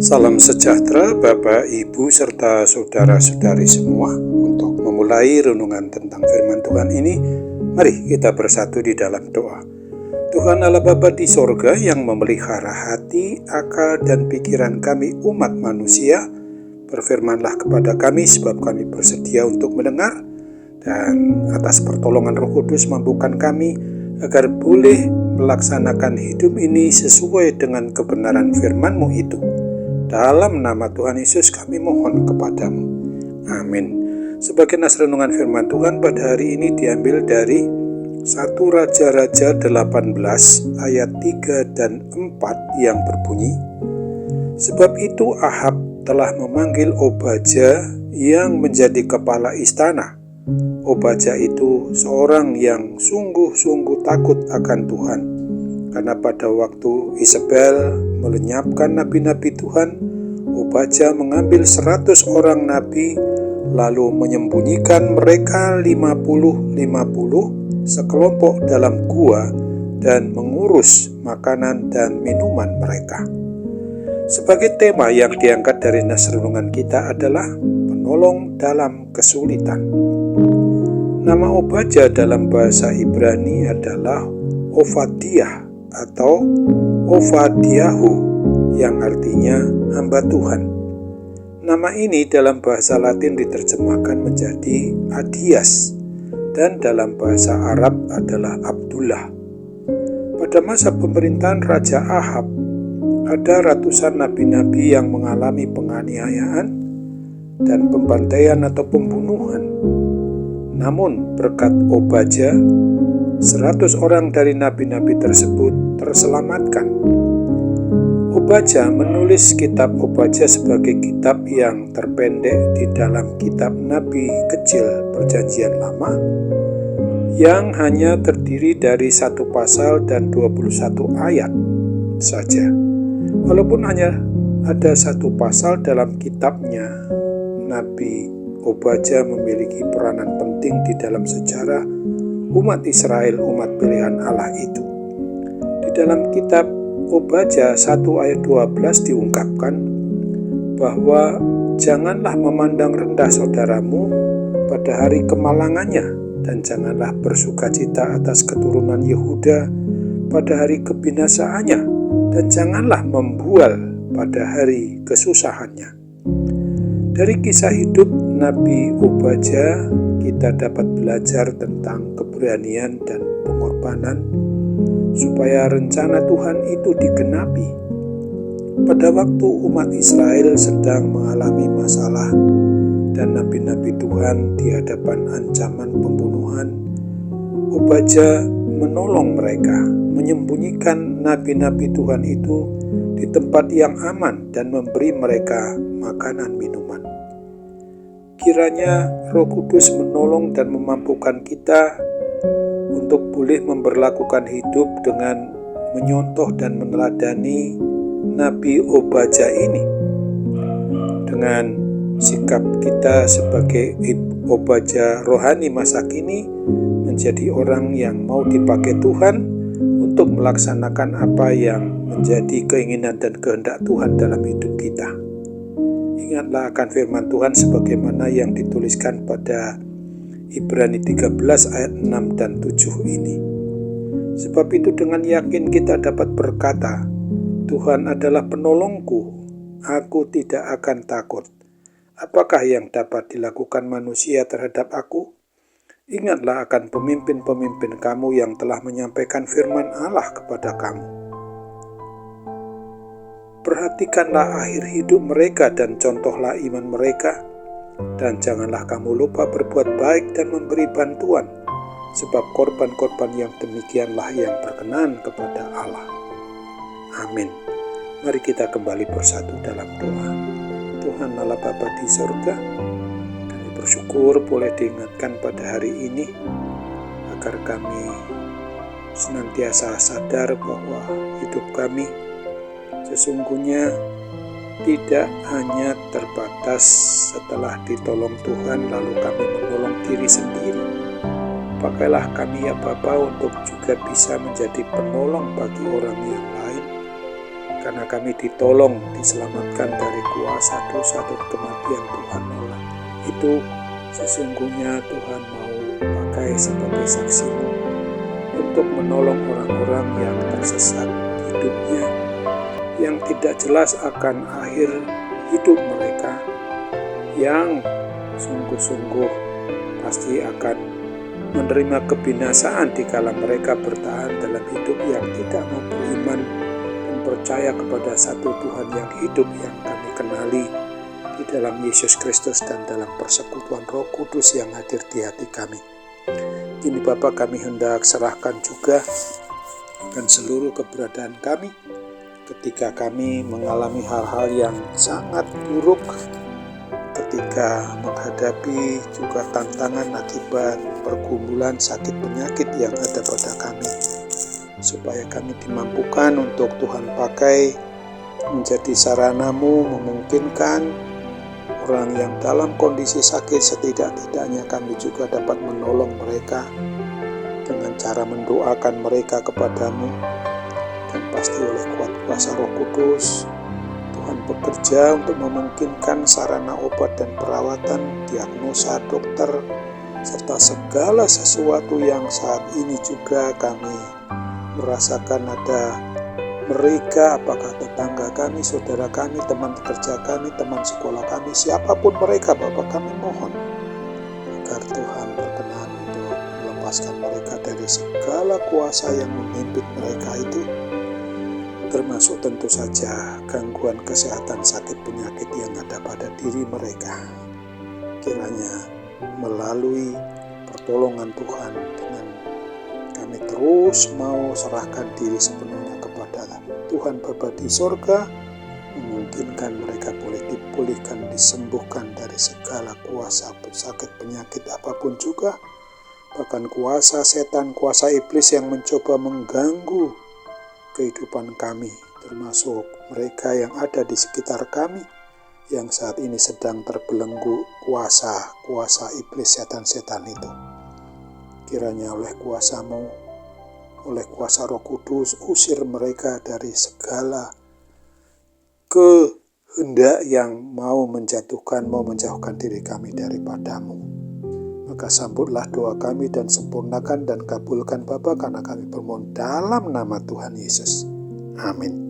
Salam sejahtera Bapak, Ibu, serta saudara-saudari semua. Untuk memulai renungan tentang firman Tuhan ini, mari kita bersatu di dalam doa. Tuhan Allah Bapa di sorga yang memelihara hati, akal, dan pikiran kami umat manusia, berfirmanlah kepada kami sebab kami bersedia untuk mendengar, dan atas pertolongan Roh Kudus mampukan kami agar boleh melaksanakan hidup ini sesuai dengan kebenaran firman-Mu itu. Dalam nama Tuhan Yesus kami mohon kepadamu. Amin. Sebagai nas renungan firman Tuhan pada hari ini diambil dari 1 Raja-Raja 18 ayat 3 dan 4 yang berbunyi, sebab itu Ahab telah memanggil Obadja yang menjadi kepala istana. Obadja itu seorang yang sungguh-sungguh takut akan Tuhan. Karena pada waktu Isabel melenyapkan nabi-nabi Tuhan, Obadja mengambil 100 orang nabi, lalu menyembunyikan mereka 50-50 sekelompok dalam gua dan mengurus makanan dan minuman mereka. Sebagai tema yang diangkat dari nas renungan kita adalah penolong dalam kesulitan. Nama Obadja dalam bahasa Ibrani adalah Ovadiah atau Ovadiahu yang artinya hamba Tuhan. Nama ini dalam bahasa Latin diterjemahkan menjadi Adias dan dalam bahasa Arab adalah Abdullah. Pada masa pemerintahan Raja Ahab, ada ratusan nabi-nabi yang mengalami penganiayaan dan pembantaian atau pembunuhan. Namun berkat Obadja, 100 orang dari nabi-nabi tersebut terselamatkan. Obadja menulis kitab Obadja sebagai kitab yang terpendek di dalam kitab Nabi Kecil Perjanjian Lama yang hanya terdiri dari 1 pasal dan 21 ayat saja. Walaupun hanya ada 1 pasal dalam kitabnya, Nabi Obadja memiliki peranan penting di dalam sejarah umat Israel, umat pilihan Allah itu. Di dalam kitab Obadja 1 ayat 12 diungkapkan bahwa janganlah memandang rendah saudaramu pada hari kemalangannya, dan janganlah bersukacita atas keturunan Yehuda pada hari kebinasaannya, dan janganlah membual pada hari kesusahannya. Dari kisah hidup Nabi Obadja kita dapat belajar tentang keberanian dan pengorbanan supaya rencana Tuhan itu digenapi. Pada waktu umat Israel sedang mengalami masalah dan nabi-nabi Tuhan di hadapan ancaman pembunuhan, Obadja menolong mereka, menyembunyikan nabi-nabi Tuhan itu di tempat yang aman dan memberi mereka makanan minuman. Kiranya Roh Kudus menolong dan memampukan kita untuk boleh memperlakukan hidup dengan menyontoh dan meneladani Nabi Obadja ini. Dengan sikap kita sebagai Obadja rohani masa kini, menjadi orang yang mau dipakai Tuhan untuk melaksanakan apa yang menjadi keinginan dan kehendak Tuhan dalam hidup kita. Ingatlah akan firman Tuhan sebagaimana yang dituliskan pada Ibrani 13 ayat 6 dan 7 ini. Sebab itu dengan yakin kita dapat berkata, Tuhan adalah penolongku, aku tidak akan takut. Apakah yang dapat dilakukan manusia terhadap aku? Ingatlah akan pemimpin-pemimpin kamu yang telah menyampaikan firman Allah kepada kamu. Perhatikanlah akhir hidup mereka dan contohlah iman mereka, dan janganlah kamu lupa berbuat baik dan memberi bantuan, sebab korban-korban yang demikianlah yang berkenan kepada Allah. Amin. Mari kita kembali bersatu dalam doa. Tuhan Allah Bapa di sorga, kami bersyukur boleh diingatkan pada hari ini, agar kami senantiasa sadar bahwa hidup kami sesungguhnya tidak hanya terbatas setelah ditolong Tuhan lalu kami menolong diri sendiri. Pakailah kami ya Bapa untuk juga bisa menjadi penolong bagi orang yang lain, karena kami ditolong, diselamatkan dari kuasa dosa dan kematian Tuhan Allah. Itu sesungguhnya Tuhan mau pakai sebagai saksimu untuk menolong orang-orang yang tersesat hidupnya, yang tidak jelas akan akhir hidup mereka, yang sungguh-sungguh pasti akan menerima kebinasaan dikala mereka bertahan dalam hidup yang tidak mau beriman dan percaya kepada satu Tuhan yang hidup yang kami kenali di dalam Yesus Kristus dan dalam persekutuan Roh Kudus yang hadir di hati kami. Ini Bapa, kami hendak serahkan juga akan seluruh keberadaan kami ketika kami mengalami hal-hal yang sangat buruk, ketika menghadapi juga tantangan akibat pergumulan sakit penyakit yang ada pada kami, supaya kami dimampukan untuk Tuhan pakai menjadi sarana-Mu, memungkinkan orang yang dalam kondisi sakit setidak-tidaknya kami juga dapat menolong mereka dengan cara mendoakan mereka kepadamu. Dan pasti oleh kuat kuasa Roh Kudus, Tuhan bekerja untuk memungkinkan sarana obat dan perawatan, diagnosa dokter, serta segala sesuatu yang saat ini juga kami merasakan ada mereka, apakah tetangga kami, saudara kami, teman kerja kami, teman sekolah kami, siapapun mereka, Bapak, kami mohon agar Tuhan berkenan untuk melepaskan mereka dari segala kuasa yang memimpin mereka itu, termasuk tentu saja gangguan kesehatan sakit penyakit yang ada pada diri mereka. Kiranya melalui pertolongan Tuhan, dengan kami terus mau serahkan diri sepenuhnya kepada Tuhan Bapa di sorga, memungkinkan mereka boleh dipulihkan, disembuhkan dari segala kuasa sakit penyakit apapun juga, bahkan kuasa setan, kuasa iblis yang mencoba mengganggu kehidupan kami, termasuk mereka yang ada di sekitar kami yang saat ini sedang terbelenggu kuasa iblis, setan-setan itu. Kiranya oleh kuasa-Mu, oleh kuasa Roh Kudus, usir mereka dari segala kehendak yang mau menjauhkan diri kami daripada-Mu. Maka sambutlah doa kami dan sempurnakan dan kabulkan Bapa, karena kami bermohon dalam nama Tuhan Yesus. Amin.